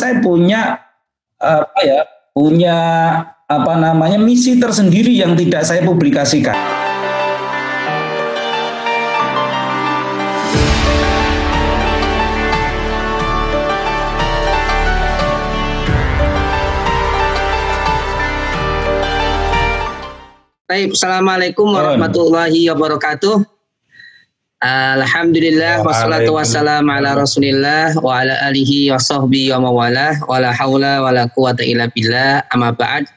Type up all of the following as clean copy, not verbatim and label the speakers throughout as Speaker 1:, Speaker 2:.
Speaker 1: saya punya punya misi tersendiri yang tidak saya publikasikan.
Speaker 2: Baik, Assalamualaikum warahmatullahi wabarakatuh. Alhamdulillah wassalatu wassalamu ala Rasulillah wa ala alihi wa sahbihi wa mawalah wa la haula wa la quwata illa billah, amma ba'd.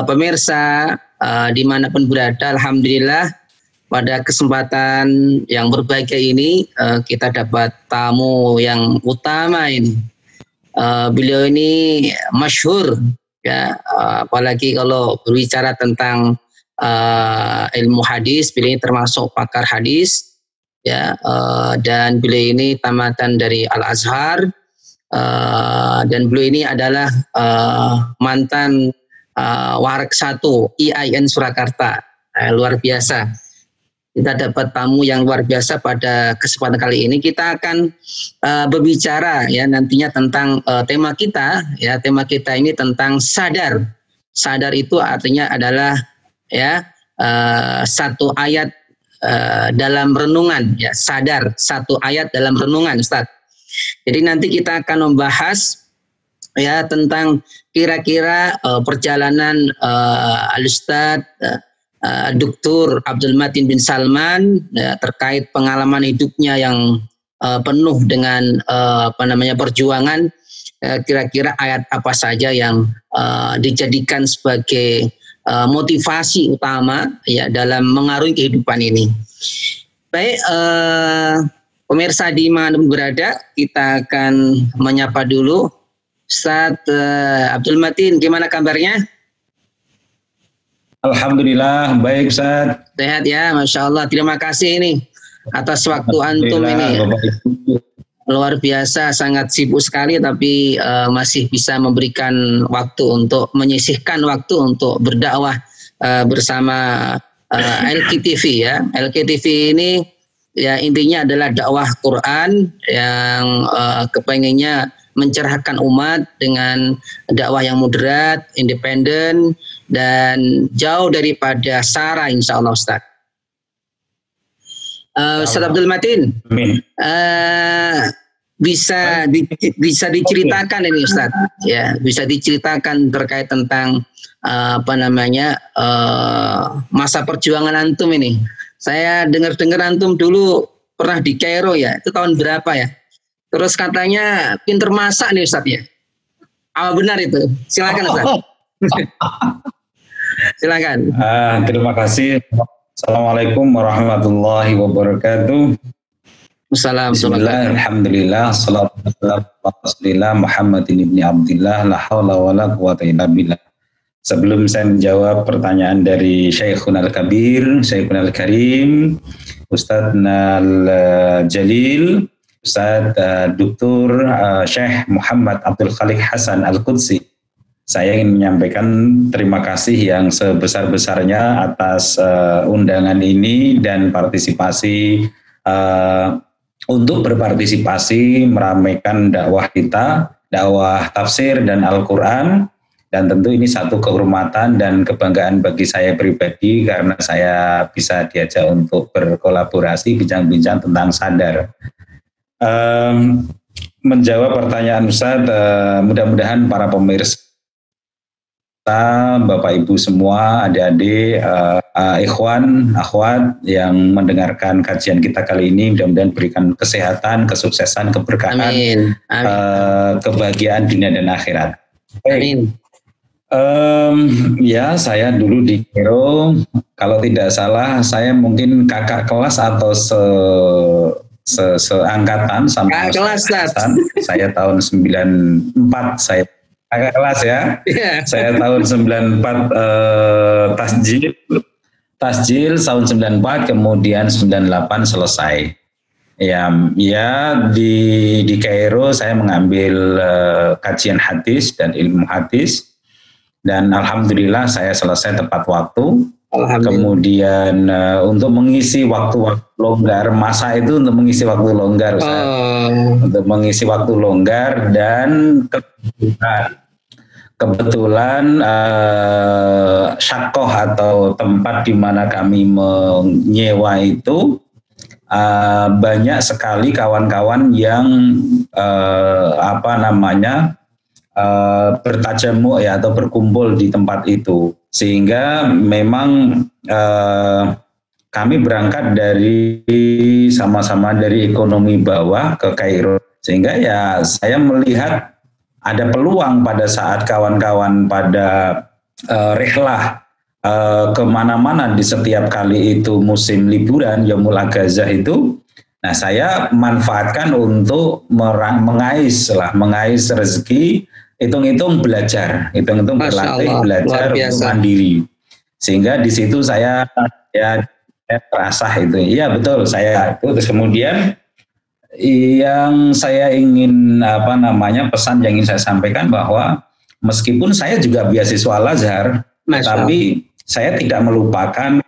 Speaker 2: Pemirsa dimanapun berada, alhamdulillah pada kesempatan yang berbahagia ini kita dapat tamu yang utama ini. Beliau ini masyhur ya, apalagi kalau berbicara tentang ilmu hadis, beliau ini termasuk pakar hadis ya, dan beliau ini tamatan dari Al-Azhar, dan beliau ini adalah mantan Warak 1 IAIN Surakarta. Luar biasa, kita dapat tamu yang luar biasa. Pada kesempatan kali ini kita akan berbicara ya nantinya tentang tema kita ya. Tema kita ini tentang sadar. Sadar itu artinya adalah ya satu ayat dalam renungan ya. Sadar, satu ayat dalam renungan, Ustaz. Jadi nanti kita akan membahas ya tentang kira-kira perjalanan Al-Ustaz Dr. Abdul Matin bin Salman ya, terkait pengalaman hidupnya yang penuh dengan perjuangan. Kira-kira ayat apa saja yang dijadikan sebagai motivasi utama ya dalam mengarungi kehidupan ini. Baik, pemirsa di mana berada, kita akan menyapa dulu Ustaz Abdul Matin. Gimana kabarnya?
Speaker 1: Alhamdulillah, baik Ustaz.
Speaker 2: Sehat ya, Masya Allah. Terima kasih ini atas waktu antum ini. Luar biasa, sangat sibuk sekali, tapi masih bisa memberikan waktu untuk menyisihkan waktu untuk berdakwah bersama LKTV ya. LKTV ini ya intinya adalah dakwah Quran yang kepengennya mencerahkan umat dengan dakwah yang moderat, independen, dan jauh daripada sara, insya Allah, Ustaz. Ustaz Abdul Matin, bisa diceritakan ini Ustaz, ya, bisa diceritakan terkait tentang masa perjuangan antum ini. Saya dengar antum dulu pernah di Kairo ya, itu tahun berapa ya? Terus katanya pinter masak nih Ustaz ya. Apa benar itu? Silakan Ustaz. Silakan.
Speaker 1: Terima kasih. Assalamualaikum warahmatullahi wabarakatuh.
Speaker 2: Bismillah,
Speaker 1: alhamdulillah, salatu wassalamu ala Rasulillah Muhammadin ibni Abdillah, la haula wa la quwata illa billah. Sebelum saya menjawab pertanyaan dari Syekhun Al-Kabir, Syekhun Al-Karim, Ustadzna Al-Jalil, Ustadz Dr. Syekh Muhammad Abdul Khaliq Hasan Al-Qudsi, saya ingin menyampaikan terima kasih yang sebesar-besarnya atas undangan ini dan partisipasi untuk berpartisipasi meramaikan dakwah kita, dakwah tafsir dan Al-Quran. Dan tentu ini satu kehormatan dan kebanggaan bagi saya pribadi karena saya bisa diajak untuk berkolaborasi bincang-bincang tentang sadar. Menjawab pertanyaan Ustaz, mudah-mudahan para pemirsa, Bapak Ibu semua, adik-adik, ikhwan, akhwat yang mendengarkan kajian kita kali ini, mudah-mudahan berikan kesehatan, kesuksesan, keberkahan,
Speaker 2: amin.
Speaker 1: Kebahagiaan dunia dan akhirat.
Speaker 2: Amin.
Speaker 1: Ya, saya dulu di Kairo, kalau tidak salah saya mungkin kakak kelas atau seangkatan sama
Speaker 2: kelas,
Speaker 1: saya tahun 94, saya kakak kelas ya. Yeah. Saya tahun 94 tasjil tahun 94, kemudian 98 selesai. Ya di Kairo saya mengambil kajian hadis dan ilmu hadis, dan alhamdulillah saya selesai tepat waktu. Kemudian untuk mengisi waktu-waktu longgar, masa itu untuk mengisi waktu longgar, untuk mengisi waktu longgar, dan kebetulan syakoh atau tempat di mana kami menyewa itu banyak sekali kawan-kawan yang bertajamu ya atau berkumpul di tempat itu, sehingga memang kami berangkat dari sama-sama dari ekonomi bawah ke Kairo, sehingga ya saya melihat ada peluang pada saat kawan-kawan pada rihlah kemana-mana di setiap kali itu musim liburan Yaumul Agazah itu. Nah, saya manfaatkan untuk mengais rezeki, hitung-hitung belajar, hitung-hitung berlatih, belajar untuk mandiri. Sehingga di situ saya terasah itu. Iya betul, saya itu. Terus kemudian yang saya ingin pesan yang ingin saya sampaikan bahwa meskipun saya juga beasiswa Al-Azhar, tapi saya tidak melupakan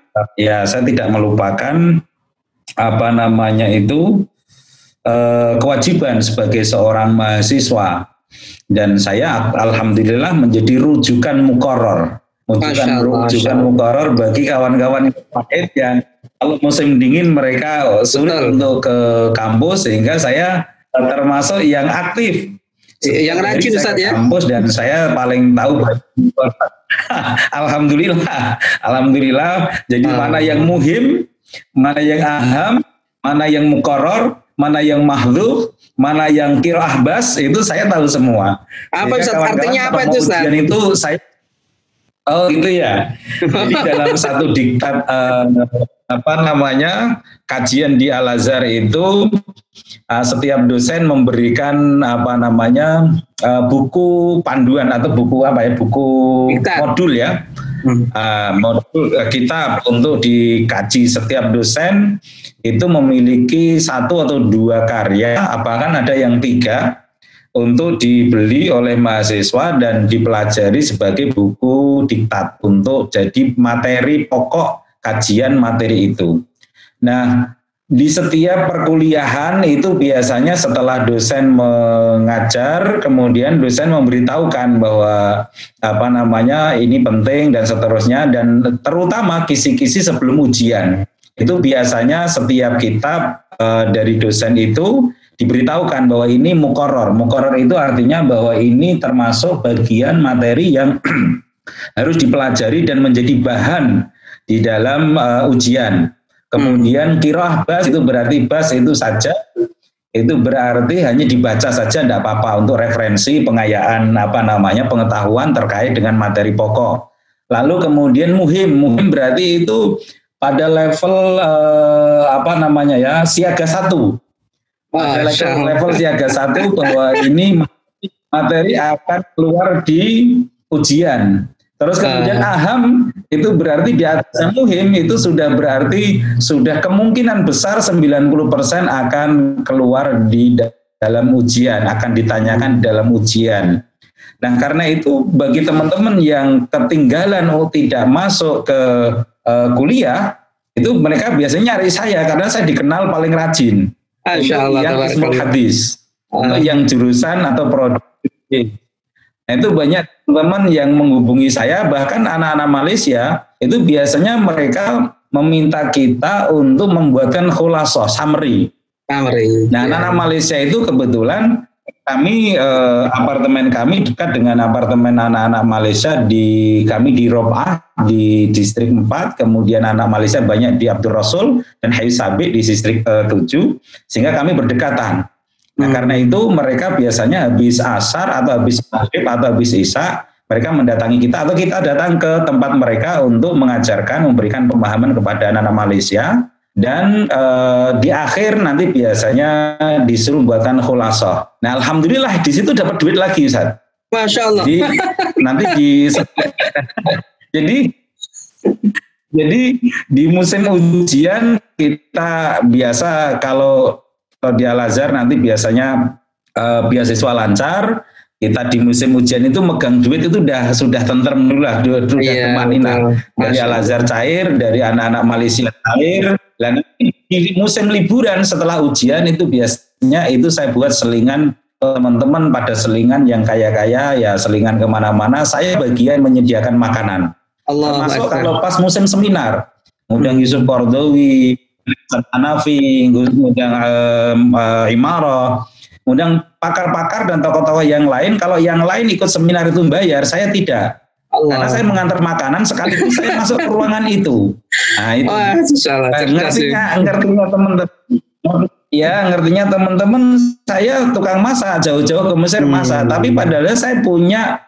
Speaker 1: kewajiban sebagai seorang mahasiswa, dan saya alhamdulillah menjadi rujukan muqarrar bagi kawan-kawan yang kalau musim dingin mereka sulit untuk ke kampus, sehingga saya termasuk yang aktif,
Speaker 2: yang rajin Ustaz ya
Speaker 1: kampus, dan saya paling tahu. Alhamdulillah. Jadi mana yang muhim, mana yang aham, mana yang muqarrar, mana yang mahdhuf, mana yang qiraah bas, itu saya tahu semua.
Speaker 2: Apa Ustaz, artinya apa itu Ustaz?
Speaker 1: Dan itu saya itu ya. Jadi dalam satu diktat kajian di Al-Azhar itu setiap dosen memberikan buku panduan atau buku modul ya. Modul kitab untuk dikaji. Setiap dosen itu memiliki 1 atau 2 karya, bahkan ada yang 3 untuk dibeli oleh mahasiswa dan dipelajari sebagai buku diktat untuk jadi materi pokok kajian materi itu. Nah, di setiap perkuliahan itu biasanya setelah dosen mengajar, kemudian dosen memberitahukan bahwa ini penting dan seterusnya, dan terutama kisi-kisi sebelum ujian. Itu biasanya setiap kitab dari dosen itu diberitahukan bahwa ini muqarrar. Muqarrar itu artinya bahwa ini termasuk bagian materi yang harus dipelajari dan menjadi bahan di dalam ujian. Kemudian qiraah bas itu berarti bas itu saja, itu berarti hanya dibaca saja, tidak apa-apa, untuk referensi pengayaan pengetahuan terkait dengan materi pokok. Lalu kemudian muhim berarti itu pada level siaga 1. Level siaga 1 bahwa ini materi akan keluar di ujian. Terus kemudian aham itu berarti di atas muhim, itu sudah berarti sudah kemungkinan besar 90% akan keluar di dalam ujian, akan ditanyakan di dalam ujian. Nah, karena itu bagi teman-teman yang ketinggalan tidak masuk ke kuliah, itu mereka biasanya nyari saya karena saya dikenal paling rajin. Yang ismul hadis, yang jurusan atau produk. Nah, itu banyak teman yang menghubungi saya, bahkan anak-anak Malaysia itu biasanya mereka meminta kita untuk membuatkan khulasah, summary. Nah, anak-anak Malaysia itu kebetulan kami apartemen kami dekat dengan apartemen anak-anak Malaysia kami di Robah di distrik 4, kemudian anak Malaysia banyak di Abdul Rasul dan Hayu Sabik di distrik 7, sehingga kami berdekatan. Nah, karena itu mereka biasanya habis asar atau habis maghrib atau habis isya, mereka mendatangi kita atau kita datang ke tempat mereka untuk mengajarkan, memberikan pemahaman kepada anak-anak Malaysia, dan di akhir nanti biasanya disuruh buatkan khulasah. Nah, alhamdulillah di situ dapat duit lagi, Ustaz.
Speaker 2: Masya Allah.
Speaker 1: Jadi di musim ujian kita biasa kalau di Al-Azhar nanti biasanya beasiswa lancar, kita di musim ujian itu megang duit itu sudah tentrem dulu lah, sudah tumaninah. Dari Al-Azhar cair, dari anak-anak Malaysia cair. Dan di musim liburan setelah ujian itu biasanya itu saya buat selingan teman-teman pada selingan yang kaya-kaya ya, selingan kemana-mana. Saya bagian menyediakan makanan. Termasuk kalau pas musim seminar, undang Yusuf Qardawi, Hanafi, undang Imarah, undang pakar-pakar dan tokoh-tokoh yang lain. Kalau yang lain ikut seminar itu bayar, saya tidak. Karena saya mengantar makanan sekaligus saya masuk ke ruangan itu. Nah itu. Ngertinya teman-teman. Ya ngertinya teman-teman, saya tukang masak, jauh-jauh ke Mesir masak. Tapi padahal saya punya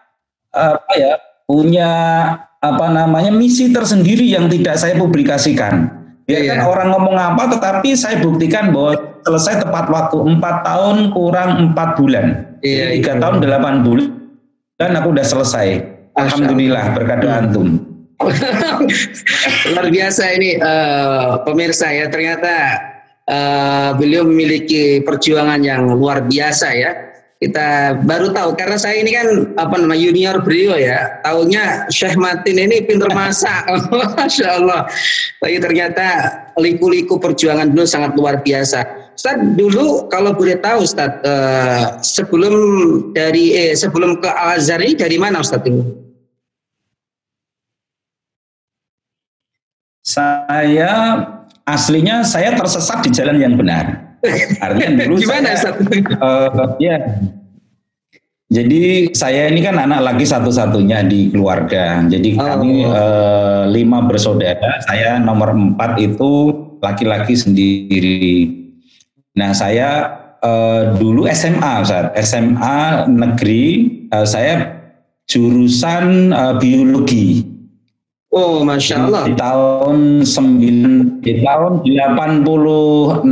Speaker 1: misi tersendiri yang tidak saya publikasikan. Biarkan orang ngomong apa, tetapi saya buktikan bahwa selesai tepat waktu 4 tahun kurang 4 bulan. 3 tahun 8 bulan dan aku udah selesai. Alhamdulillah berkat doa antum.
Speaker 2: Luar biasa ini pemirsa ya, ternyata beliau memiliki perjuangan yang luar biasa ya. Kita baru tahu karena saya ini kan junior beliau ya. Taunya Syekh Matin ini pintar masak. Masya Allah. Tapi ternyata liku-liku perjuangan beliau sangat luar biasa. Ustaz, dulu kalau boleh tahu Ustaz, sebelum ke Al-Azhar ini dari mana Ustaz ini?
Speaker 1: Aslinya saya tersesat di jalan yang benar. Artinya dulu gimana, jadi saya ini kan anak laki satu-satunya di keluarga. Jadi kami 5 bersaudara. Saya nomor 4 itu laki-laki sendiri. Nah saya dulu SMA, SMA negeri. Saya jurusan biologi.
Speaker 2: Oh, Masya Allah.
Speaker 1: Di tahun 86, 96,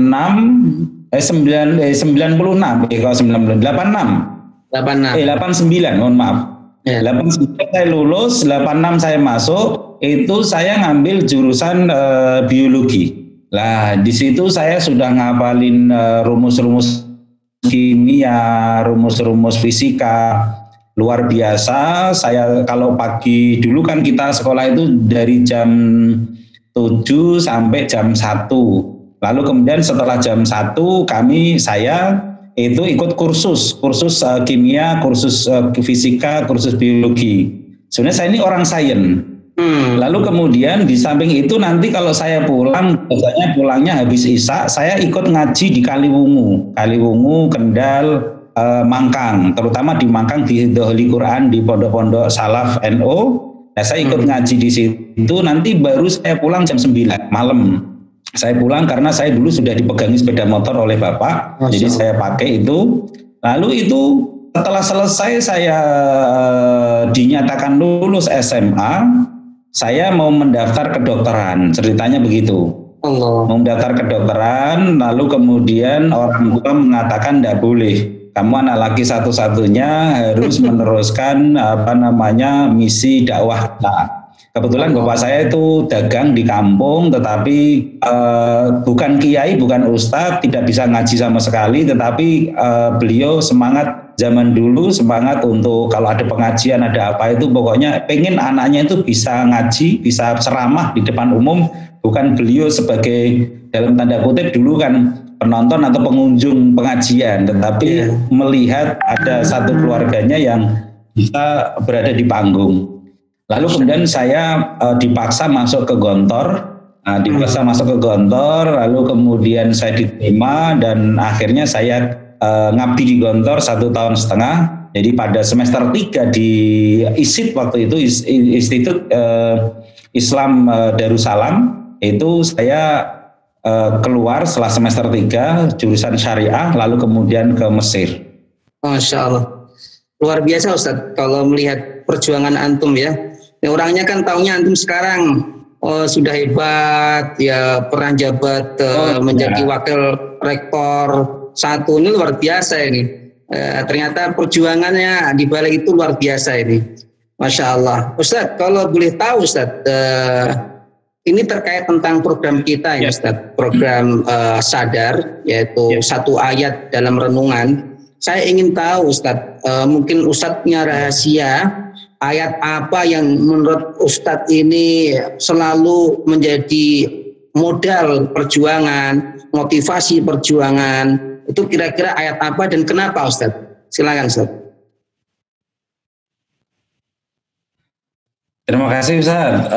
Speaker 1: kalau 89, mohon maaf. 89 saya lulus, 86 saya masuk, itu saya ngambil jurusan biologi. Lah, di situ saya sudah ngapalin rumus-rumus kimia, rumus-rumus fisika. Luar biasa. Saya kalau pagi dulu kan kita sekolah itu dari jam 7 sampai jam 1. Lalu kemudian setelah jam 1 saya itu ikut kursus kimia, kursus fisika, kursus biologi. Sebenarnya saya ini orang sains. Lalu kemudian di samping itu nanti kalau saya pulang, biasanya pulangnya habis isya, saya ikut ngaji di Kaliwungu, Kendal, Mangkang, terutama di Mangkang di Dohli Quran di pondok-pondok Salaf NO. Nah, saya ikut ngaji di situ. Nanti baru saya pulang jam 9 malam. Saya pulang karena saya dulu sudah dipegangi sepeda motor oleh bapak. Jadi saya pakai itu. Lalu itu setelah selesai saya dinyatakan lulus SMA, saya mau mendaftar kedokteran. Ceritanya begitu. Mau mendaftar kedokteran, lalu kemudian orang tua mengatakan tidak boleh. Kamu anak laki satu-satunya harus meneruskan misi dakwah. Kebetulan bapak saya itu dagang di kampung, tetapi bukan kiai, bukan ustadz, tidak bisa ngaji sama sekali, tetapi beliau semangat zaman dulu, semangat untuk kalau ada pengajian, ada apa itu, pokoknya pengen anaknya itu bisa ngaji, bisa ceramah di depan umum, bukan beliau sebagai dalam tanda kutip dulu kan penonton atau pengunjung pengajian, tetapi melihat ada satu keluarganya yang bisa berada di panggung. Lalu kemudian saya dipaksa masuk ke Gontor, lalu kemudian saya diterima dan akhirnya saya ngabdi di Gontor 1,5 tahun. Jadi pada semester 3 di ISID waktu itu, Institut Islam Darussalam, itu saya keluar setelah semester 3 jurusan syariah, lalu kemudian ke Mesir.
Speaker 2: Masya Allah, luar biasa Ustadz kalau melihat perjuangan antum ya. Orangnya kan taunya antum sekarang sudah hebat ya, pernah jabat menjadi wakil rektor 1, ini luar biasa ini. Ternyata perjuangannya di balik itu luar biasa ini. Masya Allah. Ustadz, kalau boleh tahu Ustadz, ini terkait tentang program kita ya Ustadz, program Sadar, yaitu 1 ayat dalam renungan. saya ingin tahu Ustadz, mungkin Ustadznya rahasia, ayat apa yang menurut Ustadz ini selalu menjadi modal perjuangan, motivasi perjuangan, itu kira-kira ayat apa dan kenapa Ustadz? Silakan Ustadz.
Speaker 1: Terima kasih Ustaz.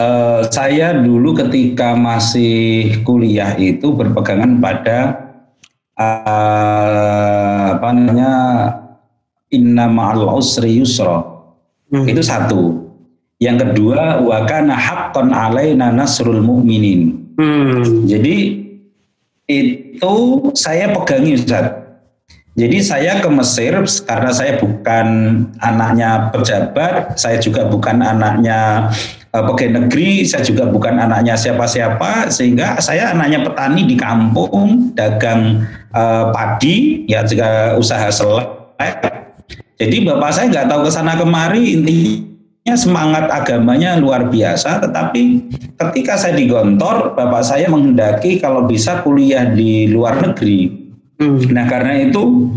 Speaker 1: Saya dulu ketika masih kuliah itu berpegangan pada apa namanya, inna ma'al usri yusra. Itu satu. Yang kedua, wa kana haqqan alaina nasrul mu'minin. Jadi itu saya pegangi Ustaz. Jadi saya ke Mesir karena saya bukan anaknya pejabat, saya juga bukan anaknya pegawai negeri, saya juga bukan anaknya siapa-siapa, sehingga saya anaknya petani di kampung, dagang padi, ya juga usaha selai. Jadi bapak saya nggak tahu kesana kemari, intinya semangat agamanya luar biasa. Tetapi ketika saya di Gontor, bapak saya menghendaki kalau bisa kuliah di luar negeri. Nah karena itu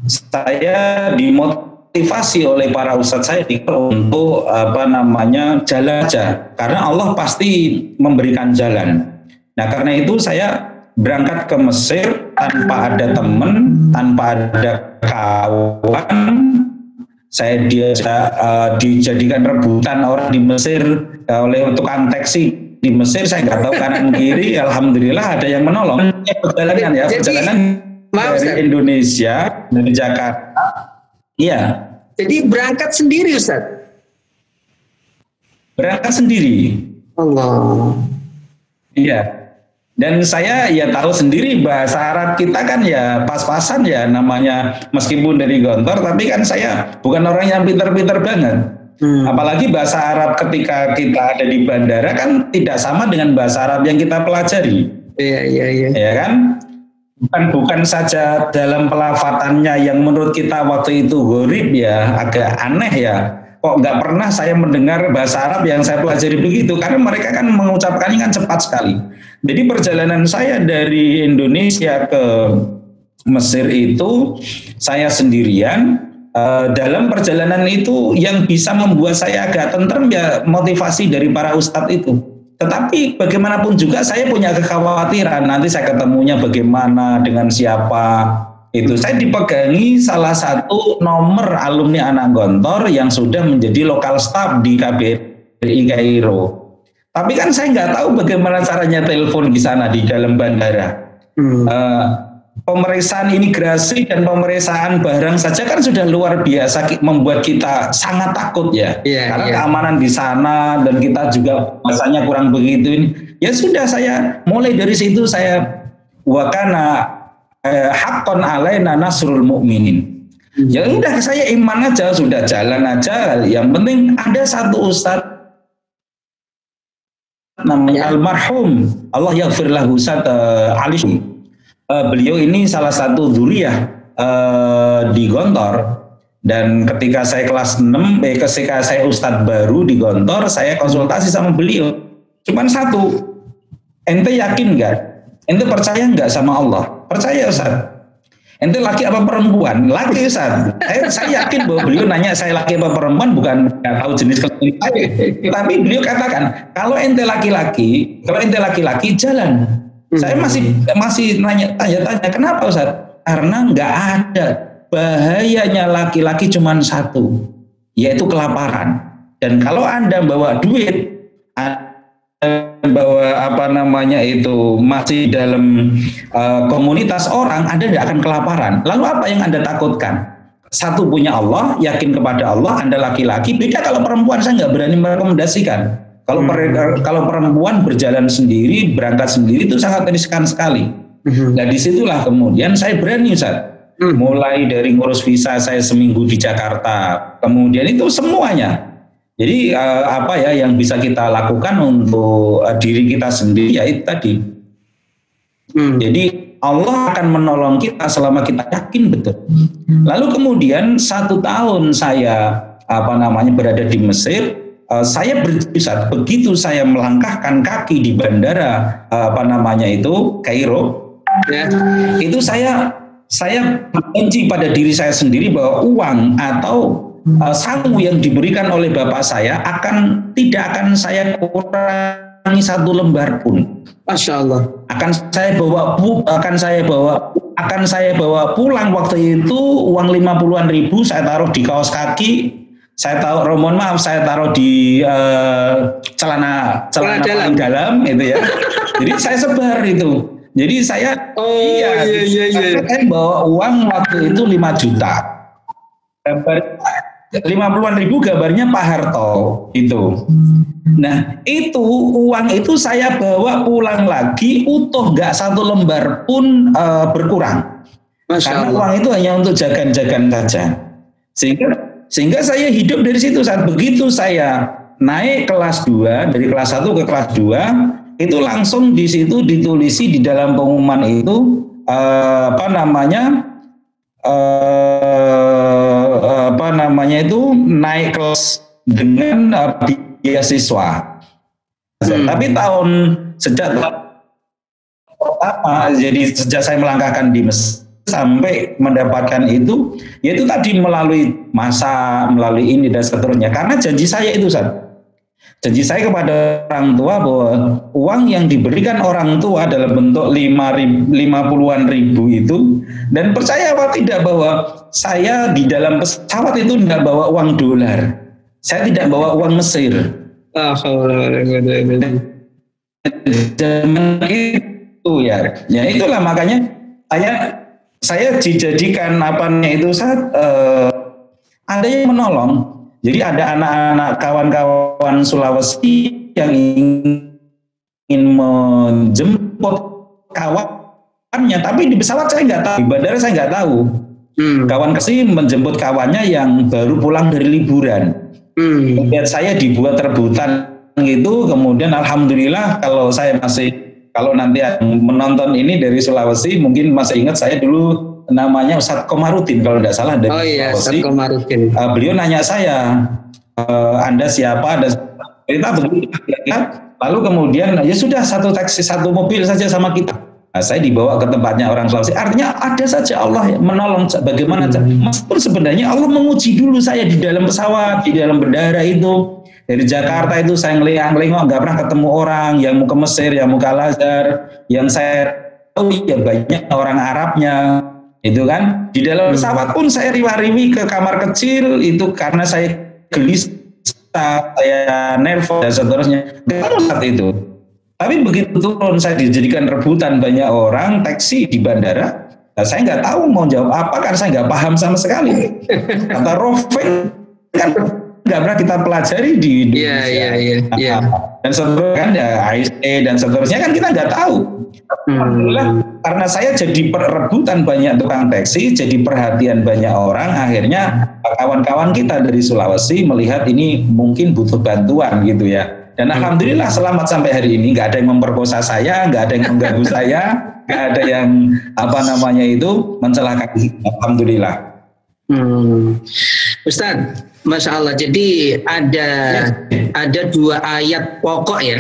Speaker 1: saya dimotivasi oleh para ustadz saya untuk apa namanya jalan aja, karena Allah pasti memberikan jalan. Nah karena itu saya berangkat ke Mesir tanpa ada teman, tanpa ada kawan. Saya dijadikan rebutan orang di Mesir oleh tukang taksi di Mesir. Saya nggak tahu kanan kiri. Alhamdulillah ada yang menolong. Perjalanan ya, perjalanan dari Indonesia, dari Jakarta. Iya.
Speaker 2: Jadi berangkat sendiri Ustaz?
Speaker 1: Berangkat sendiri.
Speaker 2: Allah.
Speaker 1: Iya. Dan saya ya tahu sendiri bahasa Arab kita kan ya pas-pasan ya namanya, meskipun dari Gontor, tapi kan saya bukan orang yang pinter-pinter banget. Apalagi bahasa Arab ketika kita ada di bandara kan tidak sama dengan bahasa Arab yang kita pelajari.
Speaker 2: Iya.
Speaker 1: Ya kan? Bukan saja dalam pelafatannya yang menurut kita waktu itu gharib ya, agak aneh ya. Kok nggak pernah saya mendengar bahasa Arab yang saya pelajari begitu, karena mereka kan mengucapkannya kan cepat sekali. Jadi perjalanan saya dari Indonesia ke Mesir itu saya sendirian. Dalam perjalanan itu yang bisa membuat saya agak tentrem ya motivasi dari para ustadz itu. Tetapi bagaimanapun juga saya punya kekhawatiran nanti saya ketemunya bagaimana, dengan siapa. Itu saya dipegangi salah satu nomor alumni anak Gontor yang sudah menjadi lokal staff di KBRI Kairo. Tapi kan saya nggak tahu bagaimana caranya telepon di sana di dalam bandara. Pemeriksaan imigrasi dan pemeriksaan barang saja kan sudah luar biasa membuat kita sangat takut ya. Karena keamanan di sana dan kita juga bahasanya kurang begitu. Ya sudah, saya mulai dari situ saya wakana haqqan alaina nasrul mu'minin. Ya udah saya iman aja, sudah jalan aja. Yang penting ada satu ustadz namanya almarhum Allah yaghfir lahu Ustaz Ali. Beliau ini salah satu dzuriyah di Gontor, dan ketika saya kelas 6 ketika saya ustadz baru di Gontor, saya konsultasi sama beliau. Cuman satu, ente yakin nggak? Ente percaya nggak sama Allah? Percaya Ustaz. Ente laki apa perempuan? Laki Ustaz. Saya yakin bahwa beliau nanya saya laki apa perempuan, bukan nggak tahu jenis kelamin saya. Tapi beliau katakan kalau ente laki-laki jalan. Saya masih tanya-tanya kenapa Ustaz? Karena nggak ada bahayanya laki-laki cuma satu, yaitu kelaparan. Dan kalau Anda bawa duit, bawa apa namanya itu masih dalam komunitas orang, Anda tidak akan kelaparan. Lalu apa yang Anda takutkan? Satu, punya Allah, yakin kepada Allah, Anda laki-laki. Beda kalau perempuan, saya nggak berani merekomendasikan. Kalau perempuan berjalan sendiri, berangkat sendiri itu sangat riskan sekali. Nah disitulah kemudian saya berani Ustaz. Mulai dari ngurus visa saya seminggu di Jakarta, kemudian itu semuanya. Jadi apa ya yang bisa kita lakukan untuk diri kita sendiri, ya itu tadi. Jadi Allah akan menolong kita selama kita yakin betul. Lalu kemudian 1 tahun saya berada di Mesir. Saya berjasa begitu saya melangkahkan kaki di bandara Kairo, itu saya saya berjanji pada diri saya sendiri bahwa uang atau sangu yang diberikan oleh bapak saya tidak akan saya kurangi satu lembar pun.
Speaker 2: Masya Allah.
Speaker 1: Akan saya bawa pulang waktu itu uang 50-an ribu saya taruh di kaos kaki, saya taruh, mohon maaf, saya taruh di celana paling dalam itu ya. Jadi saya sebar itu. Jadi saya saya bawa uang waktu itu 5 juta. 50-an ribu gambarnya Pak Harto itu. Nah itu uang itu saya bawa pulang lagi utuh, gak satu lembar pun berkurang. Karena uang itu hanya untuk jagan-jagan saja. Sehingga saya hidup dari situ. Saat begitu saya naik kelas 2, dari kelas 1 ke kelas 2, itu langsung di situ ditulisi di dalam pengumuman itu naik kelas dengan beasiswa. Tapi sejak pertama, jadi sejak saya melangkahkan di Mesir sampai mendapatkan itu, yaitu tadi melalui masa, melalui ini dan seterusnya. Karena janji saya itu, janji saya kepada orang tua bahwa uang yang diberikan orang tua dalam bentuk 50-an ribu itu, dan percaya apa tidak bahwa saya di dalam pesawat itu tidak bawa uang dolar, saya tidak bawa uang Mesir. Itu ya itulah makanya saya dijadikan ada yang menolong. Jadi ada anak-anak kawan-kawan Sulawesi yang ingin menjemput kawannya, tapi di pesawat saya nggak tahu, di bandara saya nggak tahu. Kawan kesini menjemput kawannya yang baru pulang dari liburan. Kemudian saya dibuat rebutan gitu. Kemudian alhamdulillah kalau nanti menonton ini dari Sulawesi mungkin masih ingat saya dulu namanya Ustadz Komarudin kalau tidak salah dari Sulawesi. Beliau nanya saya, Anda siapa? Dan kita begitu, lalu kemudian ya sudah satu mobil saja sama kita. Nah, saya dibawa ke tempatnya orang Sulawesi. Artinya ada saja Allah yang menolong. Bagaimana? Meskipun sebenarnya Allah menguji dulu saya di dalam pesawat, di dalam bandara itu. Dari Jakarta itu saya ngelengok, nggak pernah ketemu orang yang mau ke Mesir, yang mau ke Al-Azhar, yang saya tahu ya banyak orang Arabnya, itu kan. Di dalam pesawat pun saya riwa-riwi ke kamar kecil itu karena saya gelisah, saya nervous dan seterusnya. Gak saat itu. Tapi begitu turun saya dijadikan rebutan banyak orang taksi di bandara. Nah, saya nggak tahu mau jawab apa karena saya nggak paham sama sekali. Kata Rofen kan nggak pernah kita pelajari di Indonesia. Iya. Dan seterusnya kan ya ASE dan seterusnya kan kita nggak tahu. Alhamdulillah karena saya jadi rebutan banyak tukang taksi, jadi perhatian banyak orang. Akhirnya kawan-kawan kita dari Sulawesi melihat ini mungkin butuh bantuan gitu ya. Dan alhamdulillah selamat sampai hari ini, nggak ada yang memperkosa saya, nggak ada yang mengganggu saya, nggak ada yang mencelakai. Alhamdulillah.
Speaker 2: Ustaz, Masya Allah. Jadi ada 2 ayat pokok ya,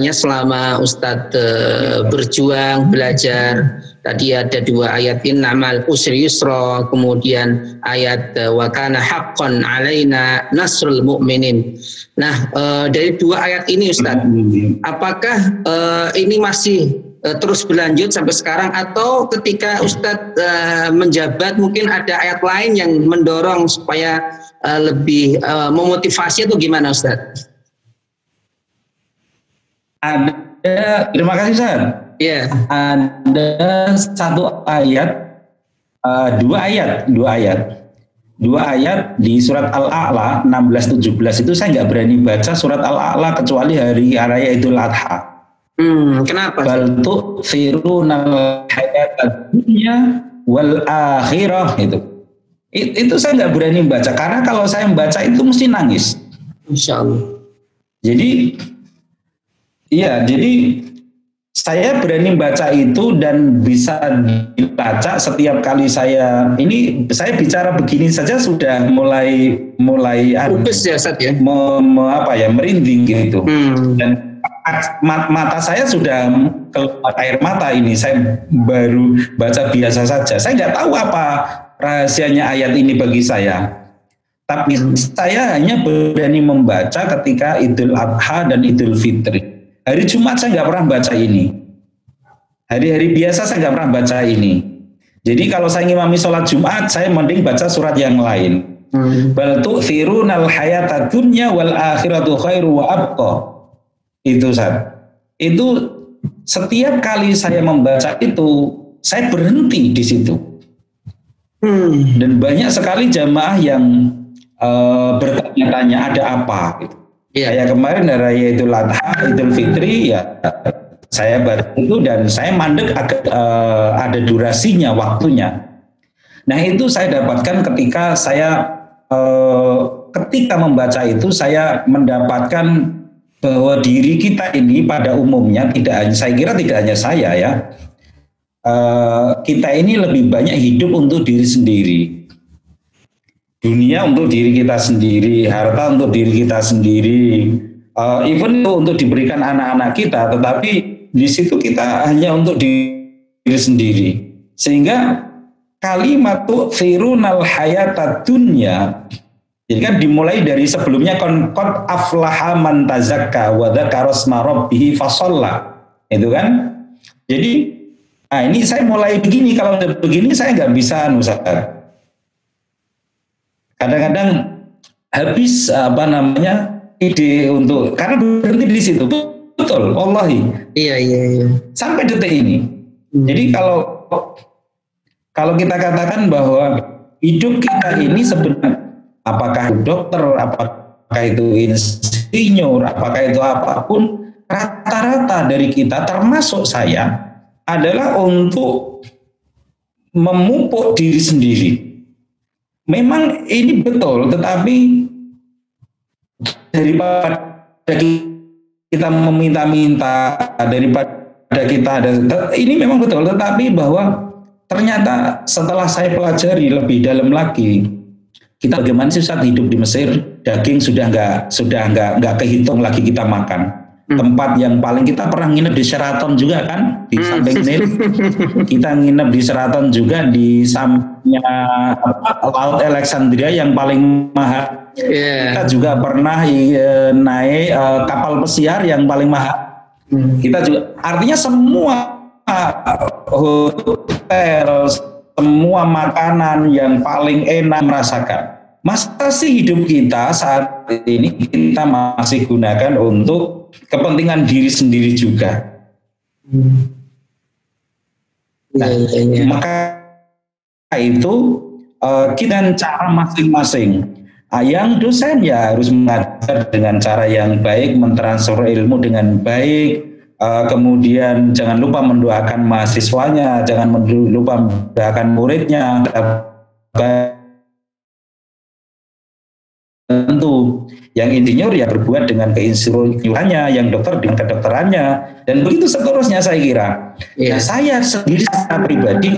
Speaker 2: selama Ustaz berjuang belajar. Tadi ada 2 ayat innamal usri yusra, kemudian ayat wa kana haqqan alaina nasrul mu'minin. Nah, dari 2 ayat ini Ustaz, apakah ini masih terus berlanjut sampai sekarang atau ketika Ustaz menjabat mungkin ada ayat lain yang mendorong supaya lebih memotivasi atau gimana Ustaz?
Speaker 1: Ada, terima kasih Ustaz.
Speaker 2: Ya.
Speaker 1: Ada 1 ayat, 2 ayat di surat Al-A'la 16-17 itu saya nggak berani baca surat Al-A'la kecuali hari raya Idul Adha.
Speaker 2: Kenapa?
Speaker 1: Bal tu'thirunal hayatad dunya wal akhirah itu saya nggak berani baca karena kalau saya membaca itu mesti nangis.
Speaker 2: Insyaallah.
Speaker 1: Jadi saya berani baca itu dan bisa dibaca setiap kali saya bicara begini saja sudah mulai
Speaker 2: Upes ya Ustaz ya.
Speaker 1: Merinding gitu. Dan mata saya sudah keluar air mata ini. Saya baru baca biasa saja. Saya nggak tahu apa rahasianya ayat ini bagi saya. Tapi saya hanya berani membaca ketika Idul Adha dan Idul Fitri. Hari Jumat saya nggak pernah baca ini. Hari-hari biasa saya nggak pernah baca ini. Jadi kalau saya ngimami sholat Jumat, saya mending baca surat yang lain. Bal tu'thirunal hayata dunya wal akhiratu khairu wa abqa. Itu Ustaz. Itu setiap kali saya membaca itu, saya berhenti di situ. Dan banyak sekali jamaah yang bertanya-tanya ada apa gitu. Kayak kemarin dari Idul Adha, Idul Fitri ya saya baca itu dan saya mandek ada durasinya, waktunya. Nah itu saya dapatkan ketika ketika membaca itu saya mendapatkan bahwa diri kita ini pada umumnya saya kira tidak hanya saya ya, kita ini lebih banyak hidup untuk diri sendiri. Dunia untuk diri kita sendiri, harta untuk diri kita sendiri, even itu untuk diberikan anak-anak kita, tetapi di situ kita hanya untuk diri sendiri. Sehingga kalimat tu'thirunal hayata dunya, jadi kan dimulai dari sebelumnya qad aflaha man tazakka wa dzakara asma rabbih fasalla. Itu kan? Jadi ini saya mulai begini, kalau begini saya nggak bisa Ustaz. Kadang-kadang habis ide untuk karena berhenti di situ. Betul, wallahi. Iya. Sampai detik ini. Jadi kalau kita katakan bahwa hidup kita ini sebenarnya apakah dokter, apakah itu insinyur, apakah itu apapun, rata-rata dari kita termasuk saya adalah untuk memupuk diri sendiri. Memang ini betul, tetapi daripada kita meminta-minta, daripada kita ada, ini memang betul, tetapi bahwa ternyata setelah saya pelajari lebih dalam lagi, kita bagaimana sih saat hidup di Mesir, daging sudah nggak kehitung lagi kita makan. Tempat yang paling kita pernah nginep di Sheraton juga kan, di samping Nil. Kita nginep di Sheraton juga di sampingnya Laut Alexandria yang paling mahal. Kita juga pernah naik kapal pesiar yang paling mahal. Kita juga, artinya semua hotel, semua makanan yang paling enak merasakan. Masa sih hidup kita saat ini kita masih gunakan untuk kepentingan diri sendiri juga? Maka itu kita cara masing-masing. Yang dosen ya harus mengajar dengan cara yang baik, mentransfer ilmu dengan baik. Kemudian jangan lupa mendoakan mahasiswanya, jangan lupa mendoakan muridnya. Tentu yang insinyur ya berbuat dengan keinsinyurannya, yang dokter dengan kedokterannya, dan begitu seterusnya saya kira. Nah, saya sendiri secara pribadi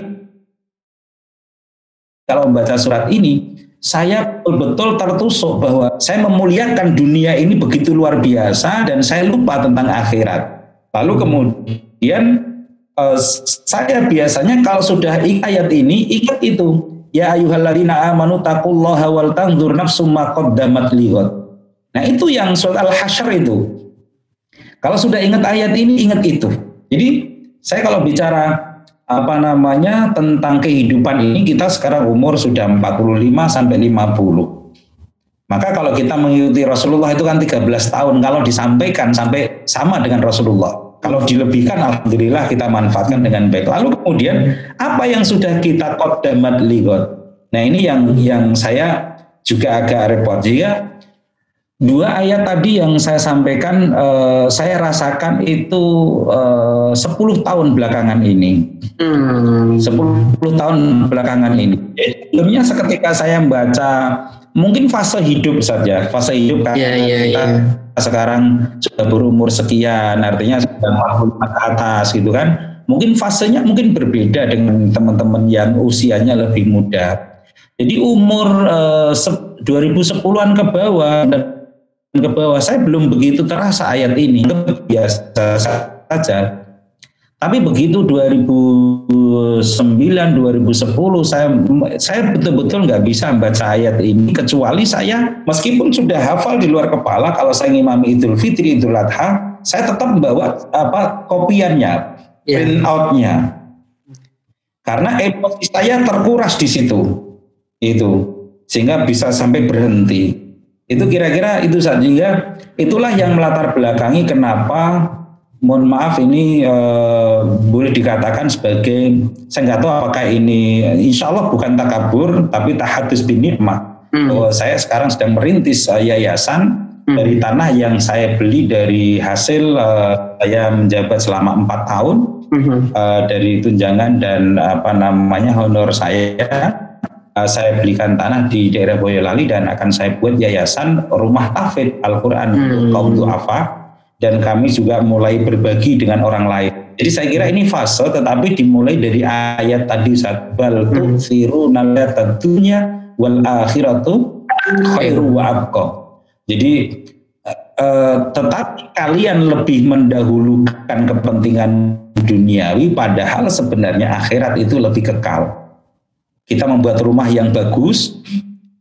Speaker 1: kalau membaca surat ini, saya betul-betul tertusuk bahwa saya memuliakan dunia ini begitu luar biasa dan saya lupa tentang akhirat. Lalu kemudian saya biasanya kalau sudah ayat ini ingat itu. Ya ayyuhalladzina amanu taqullaha wal tanzur nafsum ma qaddamat lighad. Nah, itu yang surat Al-Hasyr itu. Kalau sudah ingat ayat ini, ingat itu. Jadi, saya kalau bicara tentang kehidupan ini, kita sekarang umur sudah 45 sampai 50. Maka kalau kita mengikuti Rasulullah itu kan 13 tahun, kalau disampaikan sampai sama dengan Rasulullah. Kalau dilebihkan, alhamdulillah kita manfaatkan dengan baik. Lalu kemudian apa yang sudah kita qaddamat lighad. Nah, ini yang saya juga agak repot. Jika dua ayat tadi yang saya sampaikan, saya rasakan itu 10 tahun belakangan ini. 10 tahun belakangan ini. Sebelumnya seketika saya membaca, mungkin fase hidup saja, fase hidup karena kita sekarang sudah berumur sekian, artinya sudah 45 ke atas gitu kan. Mungkin fasenya mungkin berbeda dengan teman-teman yang usianya lebih muda. Jadi umur 2010-an ke bawah dan ke bawah, saya belum begitu terasa ayat ini, biasa saja. Tapi begitu 2009, 2010 saya betul-betul nggak bisa membaca ayat ini, kecuali saya meskipun sudah hafal di luar kepala, kalau saya ngimami Idul Fitri, Idul Adha, saya tetap membawa kopiannya, print outnya, karena emosi saya terkuras di situ, itu sehingga bisa sampai berhenti. Itu kira-kira itu saja. Itulah yang melatar belakangi kenapa, mohon maaf ini boleh dikatakan sebagai, saya nggak tahu apakah ini, insya Allah bukan takabur, tapi tahadus bin nikmah. Bahwa saya sekarang sedang merintis yayasan dari tanah yang saya beli dari hasil saya menjabat selama 4 tahun dari tunjangan dan honor saya belikan tanah di daerah Boyolali dan akan saya buat yayasan rumah tahfidz Al-Quran untuk kaum du'afa. Dan kami juga mulai berbagi dengan orang lain. Jadi saya kira ini fase, tetapi dimulai dari ayat tadi, bal tu'thiruna al-hayatad dunya wal akhiratu khairu wa abqa. Jadi tetapi kalian lebih mendahulukan kepentingan duniawi, padahal sebenarnya akhirat itu lebih kekal. Kita membuat rumah yang bagus,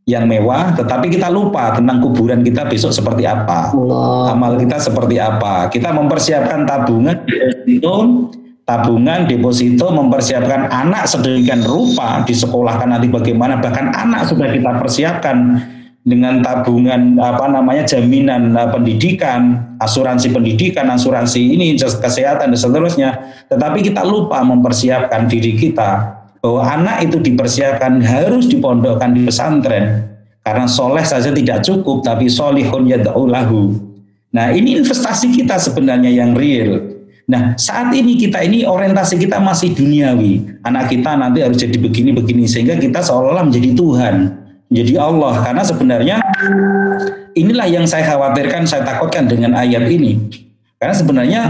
Speaker 1: yang mewah, tetapi kita lupa tentang kuburan kita besok seperti apa, amal kita seperti apa. Kita mempersiapkan deposito, mempersiapkan anak sedemikian rupa disekolahkan nanti bagaimana, bahkan anak sudah kita persiapkan dengan tabungan jaminan pendidikan, asuransi pendidikan, asuransi ini kesehatan dan seterusnya. Tetapi kita lupa mempersiapkan diri kita, bahwa anak itu dipersiapkan harus dipondokkan di pesantren, karena soleh saja tidak cukup, tapi solihun yad'u lahu. Nah, ini investasi kita sebenarnya yang real. Nah, saat ini kita ini orientasi kita masih duniawi, anak kita nanti harus jadi begini-begini, sehingga kita seolah-olah menjadi Tuhan, menjadi Allah. Karena sebenarnya inilah yang saya khawatirkan, saya takutkan dengan ayat ini. Karena sebenarnya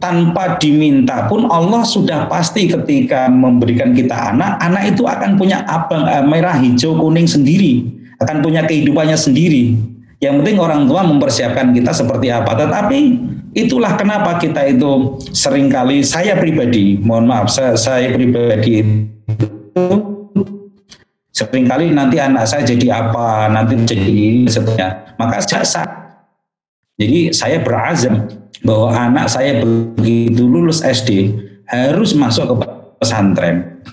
Speaker 1: tanpa diminta pun Allah sudah pasti ketika memberikan kita anak itu akan punya abang, merah, hijau, kuning sendiri, akan punya kehidupannya sendiri. Yang penting orang tua mempersiapkan kita seperti apa. Tetapi itulah kenapa kita itu seringkali, saya pribadi, mohon maaf, saya pribadi itu seringkali nanti anak saya jadi apa, nanti jadi seterusnya. Maka jadi saya berazam bahwa anak saya begitu lulus SD harus masuk ke pesantren.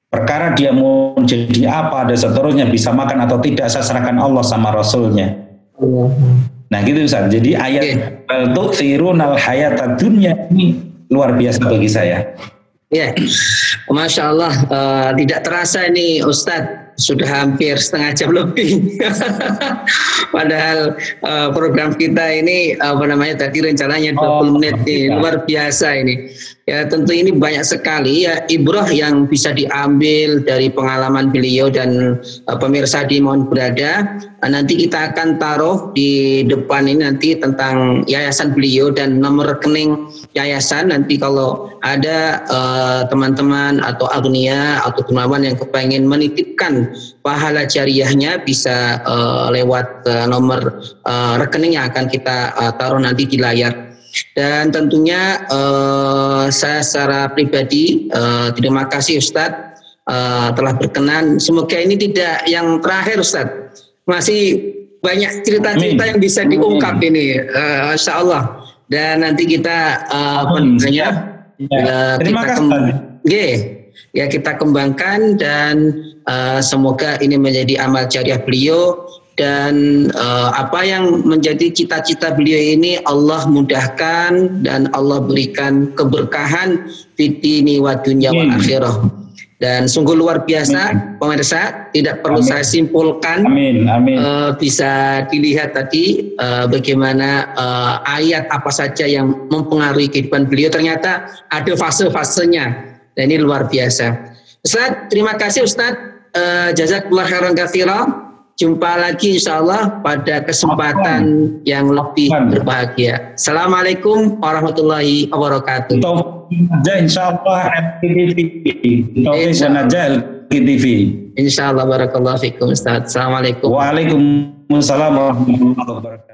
Speaker 1: Perkara dia mau jadi apa dan seterusnya, bisa makan atau tidak, saya serahkan Allah sama Rasulnya. Nah gitu Ustaz. Jadi ayat bal tu'thirunal hayatad dunya ini luar biasa bagi saya.
Speaker 2: Ya, Masya Allah, tidak terasa ini Ustadz sudah hampir setengah jam lebih. Padahal program kita ini tadi rencananya 20 menit nih, luar biasa ini. Ya tentu ini banyak sekali ya ibrah yang bisa diambil dari pengalaman beliau dan pemirsa di Mohon Berada. Nanti kita akan taruh di depan ini nanti tentang yayasan beliau dan nomor rekening yayasan. Nanti kalau ada teman-teman atau agnia atau dermawan yang kepengen menitipkan pahala jariahnya bisa lewat nomor rekening yang akan kita taruh nanti di layar. Dan tentunya saya secara pribadi terima kasih Ustadz telah berkenan. Semoga ini tidak yang terakhir Ustadz, masih banyak cerita-cerita yang bisa diungkap ini, Masya Allah. Dan nanti kita kita kembangkan dan semoga ini menjadi amal jariah beliau. Dan apa yang menjadi cita-cita beliau ini Allah mudahkan dan Allah berikan keberkahan fitini wa dunya wal akhirah. Dan sungguh luar biasa pemirsa, tidak perlu saya simpulkan. Bisa dilihat tadi bagaimana ayat apa saja yang mempengaruhi kehidupan beliau, ternyata ada fase-fasenya. Dan ini luar biasa. Ustaz, terima kasih Ustaz. Jazakallah khairan katsiran. Jumpa lagi insyaallah pada kesempatan yang lebih berbahagia. Assalamualaikum warahmatullahi wabarakatuh.
Speaker 1: Insyaallah LKTV.
Speaker 2: Insyaallah barakallahu fikum Ustaz. Assalamualaikum.
Speaker 1: Waalaikumsalam warahmatullahi wabarakatuh.